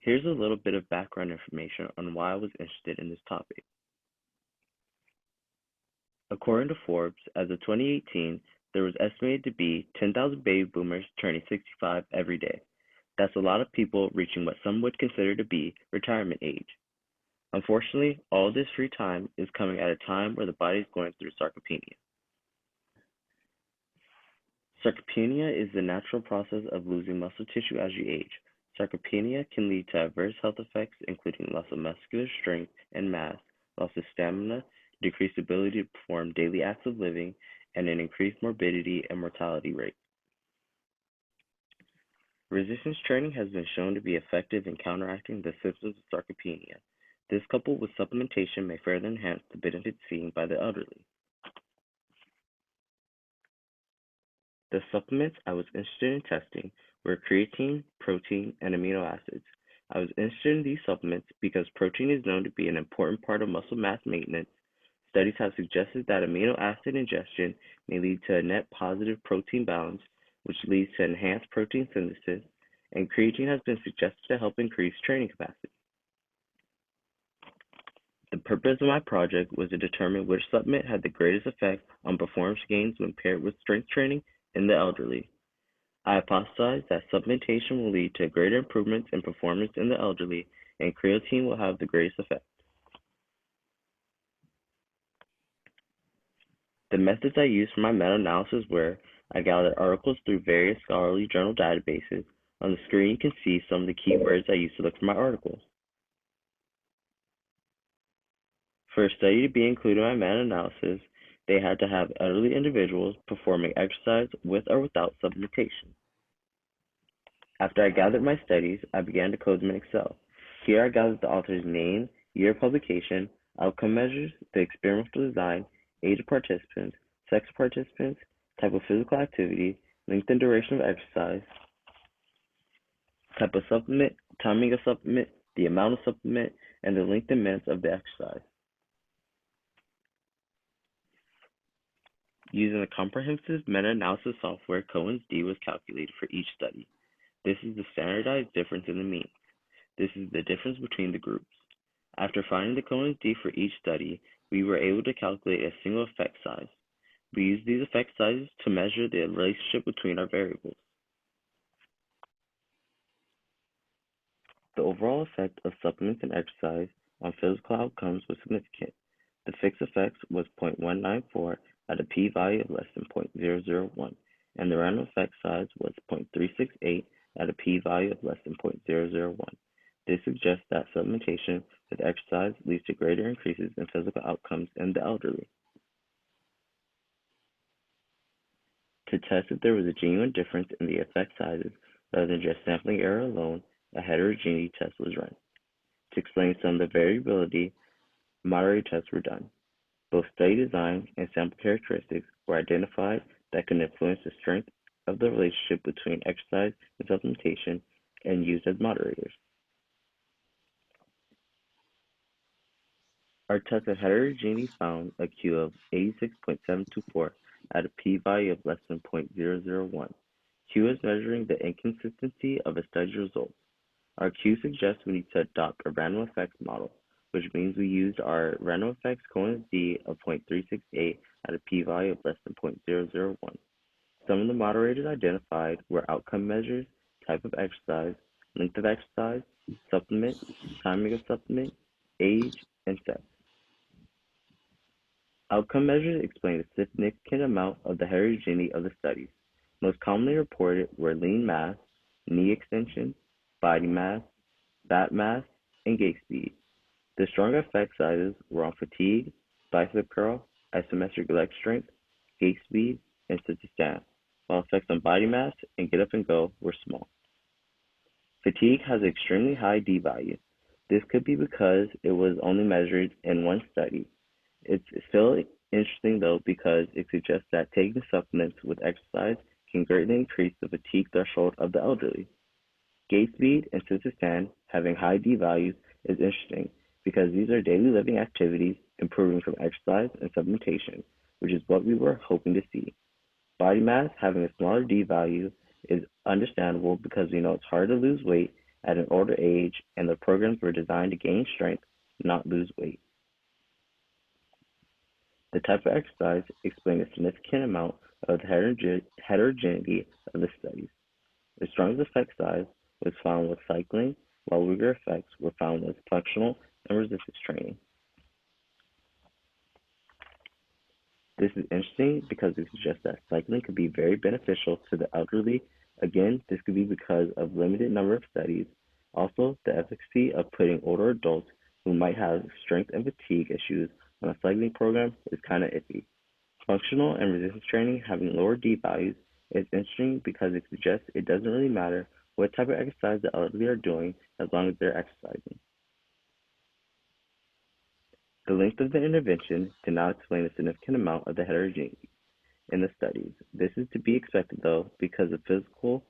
Here's a little bit of background information on why I was interested in this topic. According to Forbes, as of 2018, there was estimated to be 10,000 baby boomers turning 65 every day. That's a lot of people reaching what some would consider to be retirement age. Unfortunately, all this free time is coming at a time where the body is going through sarcopenia. Sarcopenia is the natural process of losing muscle tissue as you age. Sarcopenia can lead to adverse health effects, including loss of muscular strength and mass, loss of stamina, decreased ability to perform daily acts of living, and an increased morbidity and mortality rate. Resistance training has been shown to be effective in counteracting the symptoms of sarcopenia. This, coupled with supplementation, may further enhance the benefits seen by the elderly. The supplements I was interested in testing were creatine, protein, and amino acids. I was interested in these supplements because protein is known to be an important part of muscle mass maintenance. Studies have suggested that amino acid ingestion may lead to a net positive protein balance, which leads to enhanced protein synthesis, and creatine has been suggested to help increase training capacity. The purpose of my project was to determine which supplement had the greatest effect on performance gains when paired with strength training in the elderly. I hypothesized that supplementation will lead to greater improvements in performance in the elderly, and creatine will have the greatest effect. The methods I used for my meta-analysis were: I gathered articles through various scholarly journal databases. On the screen, you can see some of the keywords I used to look for my articles. For a study to be included in my meta-analysis, they had to have elderly individuals performing exercise with or without supplementation. After I gathered my studies, I began to code them in Excel. Here I gathered the author's name, year of publication, outcome measures, the experimental design, age of participants, sex of participants, type of physical activity, length and duration of exercise, type of supplement, timing of supplement, the amount of supplement, and the length and minutes of the exercise. Using the comprehensive meta-analysis software, Cohen's d was calculated for each study. This is the standardized difference in the means. This is the difference between the groups. After finding the Cohen's d for each study, we were able to calculate a single effect size. We used these effect sizes to measure the relationship between our variables. The overall effect of supplements and exercise on physical outcomes was significant. The fixed effects was 0.194 at a p-value of less than 0.001, and the random effect size was 0.368 at a p-value of less than 0.001. This suggests that supplementation with exercise leads to greater increases in physical outcomes in the elderly. To test if there was a genuine difference in the effect sizes rather than just sampling error alone, a heterogeneity test was run. To explain some of the variability, moderated tests were done. Both study design and sample characteristics were identified that could influence the strength of the relationship between exercise and supplementation and used as moderators. Our test of heterogeneity found a Q of 86.724 at a p-value of less than 0.001. Q is measuring the inconsistency of a study's results. Our Q suggests we need to adopt a random effects model, which means we used our random effects Cohen's d of 0.368 at a p-value of less than 0.001. Some of the moderators identified were outcome measures, type of exercise, length of exercise, supplement, timing of supplement, age, and sex. Outcome measures explain a significant amount of the heterogeneity of the studies. Most commonly reported were lean mass, knee extension, body mass, fat mass, and gait speed. The stronger effect sizes were on fatigue, bicep curl, isometric leg strength, gait speed, and sit to stand, while effects on body mass and get up and go were small. Fatigue has an extremely high D value. This could be because it was only measured in one study. It's still interesting though because it suggests that taking supplements with exercise can greatly increase the fatigue threshold of the elderly. Gait speed and sit to stand having high D values is interesting because these are daily living activities improving from exercise and supplementation, which is what we were hoping to see. Body mass having a smaller D value is understandable because we know it's hard to lose weight at an older age, and the programs were designed to gain strength, not lose weight. The type of exercise explained a significant amount of the heterogeneity of the studies. The strongest effect size was found with cycling, while weaker effects were found with functional and resistance training. This is interesting because it suggests that cycling could be very beneficial to the elderly. Again, this could be because of limited number of studies. Also, the efficacy of putting older adults who might have strength and fatigue issues on a cycling program is kind of iffy. Functional and resistance training having lower D values is interesting because it suggests it doesn't really matter what type of exercise the elderly are doing as long as they're exercising. The length of the intervention did not explain a significant amount of the heterogeneity in the studies. This is to be expected though, because the physical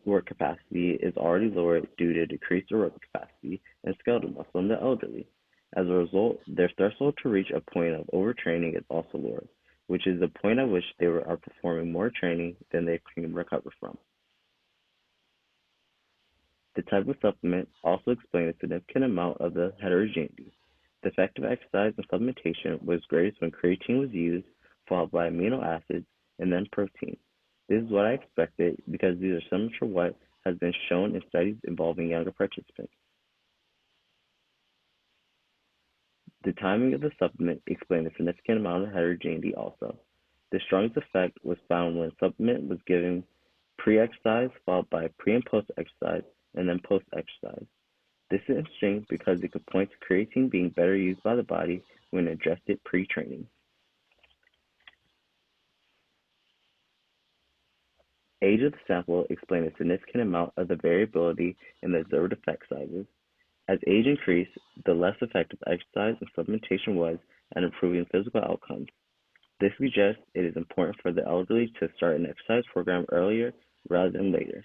work capacity is already lower due to decreased aerobic capacity and skeletal muscle in the elderly. As a result, their threshold to reach a point of overtraining is also lower, which is the point at which they are performing more training than they can recover from. The type of supplement also explains a significant amount of the heterogeneity. The effect of exercise and supplementation was greatest when creatine was used, followed by amino acids, and then protein. This is what I expected because these are similar to what has been shown in studies involving younger participants. The timing of the supplement explained a significant amount of heterogeneity also. The strongest effect was found when supplement was given pre-exercise, followed by pre and post-exercise, and then post-exercise. This is interesting because it could point to creatine being better used by the body when adjusted pre-training. Age of the sample explained a significant amount of the variability in the observed effect sizes. As age increased, the less effective exercise and supplementation was at improving physical outcomes. This suggests it is important for the elderly to start an exercise program earlier rather than later.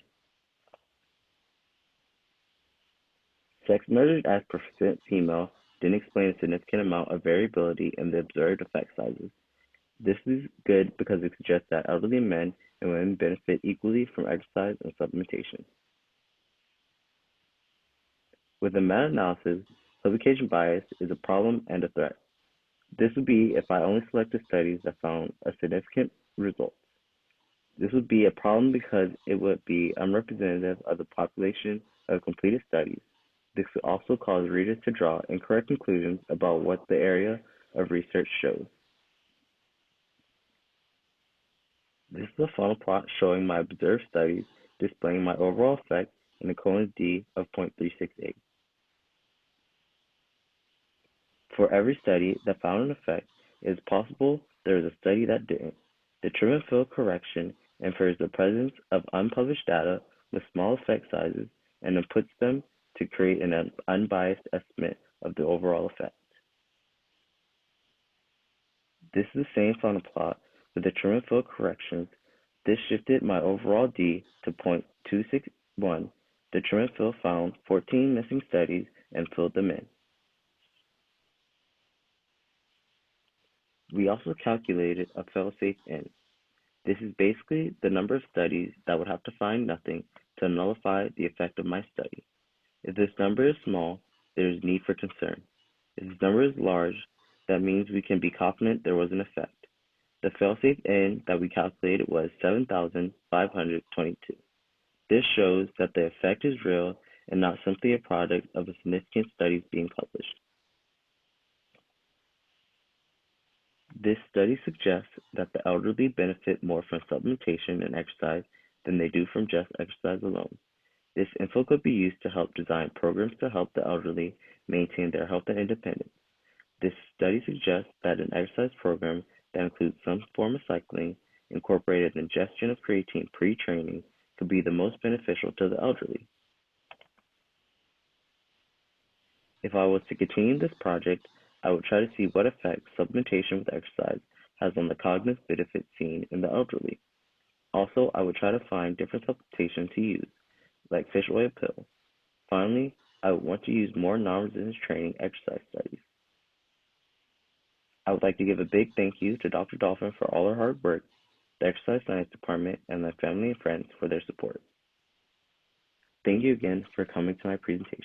Sex measured as percent female didn't explain a significant amount of variability in the observed effect sizes. This is good because it suggests that elderly men and women benefit equally from exercise and supplementation. With a meta-analysis, publication bias is a problem and a threat. This would be if I only selected studies that found a significant result. This would be a problem because it would be unrepresentative of the population of completed studies. This could also cause readers to draw incorrect conclusions about what the area of research shows. This is a funnel plot showing my observed studies displaying my overall effect in a Cohen's d of 0.368. For every study that found an effect, it is possible there is a study that didn't. The trim and fill correction infers the presence of unpublished data with small effect sizes and then puts them to create an unbiased estimate of the overall effect. This is the same funnel plot with the trim and fill corrections. This shifted my overall D to 0.261. The trim and fill found 14 missing studies and filled them in. We also calculated a fail-safe N. This is basically the number of studies that would have to find nothing to nullify the effect of my study. If this number is small, there is need for concern. If this number is large, that means we can be confident there was an effect. The fail-safe N that we calculated was 7,522. This shows that the effect is real and not simply a product of a significant studies being published. This study suggests that the elderly benefit more from supplementation and exercise than they do from just exercise alone. This info could be used to help design programs to help the elderly maintain their health and independence. This study suggests that an exercise program that includes some form of cycling, incorporated ingestion of creatine pre-training, could be the most beneficial to the elderly. If I was to continue this project, I would try to see what effect supplementation with exercise has on the cognitive benefits seen in the elderly. Also, I would try to find different supplementation to use, like fish oil pills. Finally, I would want to use more non-resistance training exercise studies. I would like to give a big thank you to Dr. Dolphin for all her hard work, the Exercise Science Department, and my family and friends for their support. Thank you again for coming to my presentation.